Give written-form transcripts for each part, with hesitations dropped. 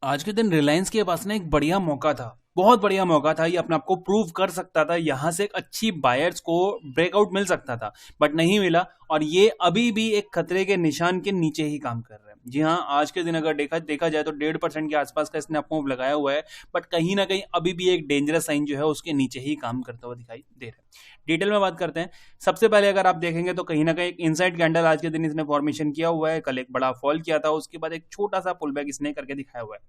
आज के दिन रिलायंस के पास ना एक बढ़िया मौका था, बहुत बढ़िया मौका था। ये अपने आप को प्रूव कर सकता था, यहाँ से एक अच्छी बायर्स को ब्रेकआउट मिल सकता था, बट नहीं मिला। और ये अभी भी एक खतरे के निशान के नीचे ही काम कर रहे हैं। जी हाँ, आज के दिन अगर देखा जाए तो 1.5% के आसपास का इसने अपमूव लगाया हुआ है, बट कहीं ना कहीं अभी भी एक डेंजरस साइन जो है उसके नीचे ही काम करता हुआ दिखाई दे रहा है। डिटेल में बात करते हैं। सबसे पहले अगर आप देखेंगे तो कहीं ना कहीं एक इनसाइड कैंडल आज के दिन इसने फॉर्मेशन किया हुआ है। कल एक बड़ा फॉल किया था, उसके बाद एक छोटा सा पुल बैक इसने करके दिखाया हुआ है।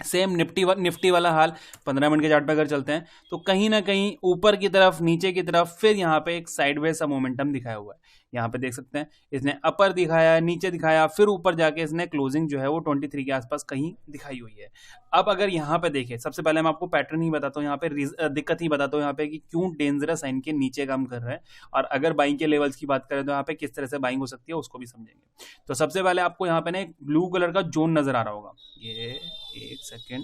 सेम निफ्टी वाला हाल 15 मिनट के चार्ट पे अगर चलते हैं तो कहीं ना कहीं ऊपर की तरफ नीचे की तरफ फिर यहाँ पे एक साइडवेज सा मोमेंटम दिखाया हुआ है। यहाँ पे देख सकते हैं इसने अपर दिखाया, नीचे दिखाया, फिर ऊपर जाके इसने क्लोजिंग जो है वो 23 के आसपास कहीं दिखाई हुई है। अब अगर यहाँ पे देखें, सबसे पहले मैं आपको पैटर्न ही बताता हूँ, यहाँ पे दिक्कत ही बताता हूँ यहाँ पे कि क्यों डेंजरस साइन के नीचे काम कर रहा है। और अगर बाइंग के लेवल्स की बात करें तो यहाँ पे किस तरह से बाइंग हो सकती है उसको भी समझेंगे। तो सबसे पहले आपको यहाँ पे ना एक ब्लू कलर का जोन नजर आ रहा होगा। ये एक सेकेंड,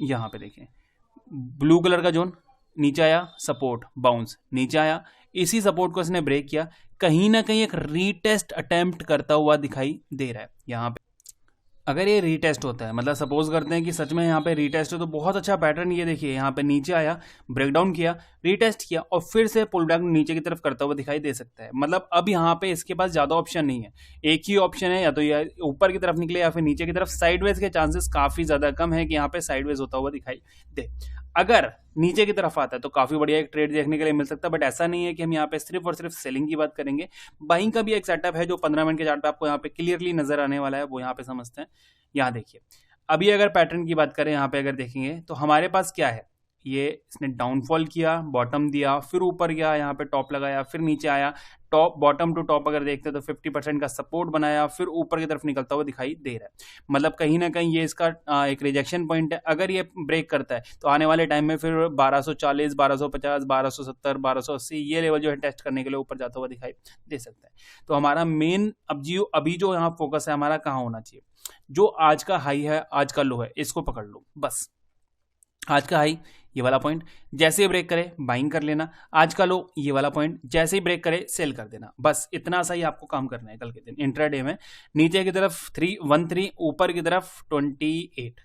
यहाँ पे देखें ब्लू कलर का जोन नीचे आया, सपोर्ट बाउंस, नीचे आया, इसी सपोर्ट को इसने ब्रेक किया, कहीं ना कहीं एक रीटेस्ट अटेम्प्ट करता हुआ दिखाई दे रहा है। यहाँ पे अगर ये रीटेस्ट होता है, मतलब सपोज करते हैं कि सच में यहाँ पे रीटेस्ट है, तो बहुत अच्छा पैटर्न। ये देखिए यहाँ पे नीचे आया, ब्रेकडाउन किया, रीटेस्ट किया और फिर से पुल बैक नीचे की तरफ करता हुआ दिखाई दे सकता है। मतलब अब यहाँ पे इसके पास ज्यादा ऑप्शन नहीं है, एक ही ऑप्शन है, या तो ये ऊपर की तरफ निकले या फिर नीचे की तरफ। साइडवेज के चांसेस काफी ज्यादा कम है कि यहाँ पे साइडवेज होता हुआ दिखाई दे। अगर नीचे की तरफ आता है तो काफी बढ़िया एक ट्रेड देखने के लिए मिल सकता है, बट ऐसा नहीं है कि हम यहाँ पे सिर्फ और सिर्फ सेलिंग की बात करेंगे। बाइंग का भी एक सेटअप है जो 15 मिनट के चार्ट पे आपको यहाँ पे क्लियरली नजर आने वाला है, वो यहाँ पे समझते हैं। यहाँ देखिए, अभी अगर पैटर्न की बात करें, यहाँ पे अगर देखेंगे तो हमारे पास क्या है, ये इसने डाउनफॉल किया, बॉटम दिया, फिर ऊपर गया, यहाँ पे टॉप लगाया, फिर नीचे आया, टॉप बॉटम टू टॉप अगर देखते हैं तो 50% का सपोर्ट बनाया, फिर ऊपर की तरफ निकलता हुआ दिखाई दे रहा है। मतलब कहीं ना कहीं ये इसका एक रिजेक्शन पॉइंट है। अगर ये ब्रेक करता है तो आने वाले टाइम में फिर 1240, 1250, 1270, 1280 ये लेवल जो है टेस्ट करने के लिए ऊपर जाता हुआ दिखाई दे सकता है। तो हमारा मेन अभी जो यहाँ फोकस है हमारा कहाँ होना चाहिए, जो आज का हाई है, आज का लो है, इसको पकड़ लो बस। आज का हाई ये वाला पॉइंट जैसे ही ब्रेक करे बाइंग कर लेना, आज का लो ये वाला पॉइंट जैसे ही ब्रेक करे सेल कर देना, बस इतना सा ही आपको काम करना है कल के दिन इंट्राडे में। नीचे की तरफ 313, ऊपर की तरफ 28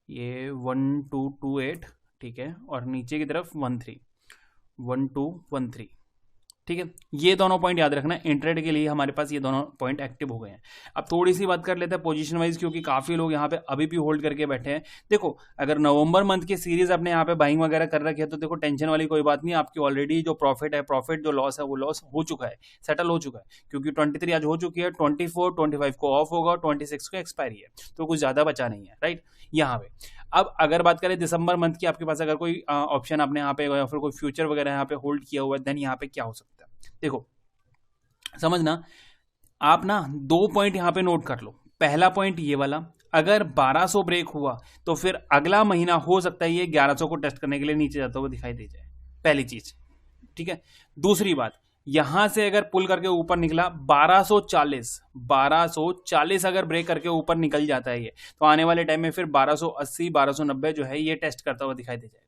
ये 1228, ठीक है, और नीचे की तरफ 1213, ठीक है। ये दोनों पॉइंट याद रखना, इंट्रेड के लिए हमारे पास ये दोनों पॉइंट एक्टिव हो गए हैं। अब थोड़ी सी बात कर लेते हैं पोजीशन वाइज, क्योंकि काफी लोग यहाँ पे अभी भी होल्ड करके बैठे हैं। देखो, अगर नवंबर मंथ की सीरीज आपने यहाँ पे बाइंग वगैरह कर रखी है तो देखो टेंशन वाली कोई बात नहीं, आपकी ऑलरेडी जो प्रॉफिट है, प्रॉफिट जो लॉस है वो लॉस हो चुका है, सेटल हो चुका है, क्योंकि 23 आज हो चुकी है, 24 25 को ऑफ होगा, 26 को एक्सपायरी है, तो कुछ ज्यादा बचा नहीं है, राइट। यहाँ पे अब अगर बात करें दिसंबर मंथ की, आपके पास अगर कोई ऑप्शन आपने यहाँ पे या फिर कोई फ्यूचर वगैरह यहाँ पे होल्ड किया हुआ है, देन यहाँ पे क्या हो सकता है, देखो समझना। आप ना 2 पॉइंट यहां पे नोट कर लो। पहला पॉइंट ये वाला, अगर 1200 ब्रेक हुआ तो फिर अगला महीना हो सकता है ये 1100 को टेस्ट करने के लिए नीचे जाता हुआ दिखाई दे जाए, पहली चीज, ठीक है। दूसरी बात, यहां से अगर पुल करके ऊपर निकला 1240 अगर ब्रेक करके ऊपर निकल जाता है ये, तो आने वाले टाइम में फिर 1280 1290 जो है ये टेस्ट करता हुआ दिखाई दे जाएगा।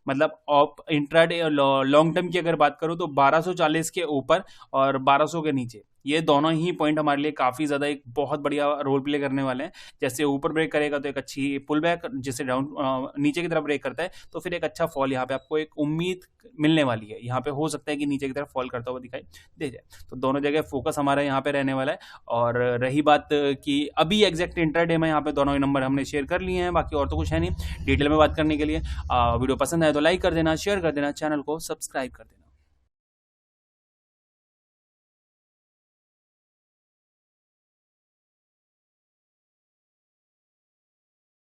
मतलब ऑप इंट्राडे लॉन्ग टर्म की अगर बात करूं तो 1240 के ऊपर और 1200 के नीचे, ये दोनों ही पॉइंट हमारे लिए काफी ज्यादा एक बहुत बढ़िया रोल प्ले करने वाले हैं। जैसे ऊपर ब्रेक करेगा तो एक अच्छी पुल बैक, जैसे डाउन नीचे की तरफ ब्रेक करता है तो फिर एक अच्छा फॉल यहाँ पे आपको एक उम्मीद मिलने वाली है। यहाँ पे हो सकता है कि नीचे की तरफ फॉल करता हुआ दिखाई दे जाए, तो दोनों जगह फोकस हमारा यहाँ पे रहने वाला है। और रही बात कि अभी एग्जैक्ट इंट्राडे में यहाँ पे दोनों ही नंबर हमने शेयर कर लिए हैं, बाकी और तो कुछ है नहीं डिटेल में बात करने के लिए। वीडियो पसंद आए तो लाइक कर देना, शेयर कर देना, चैनल को सब्सक्राइब कर देना।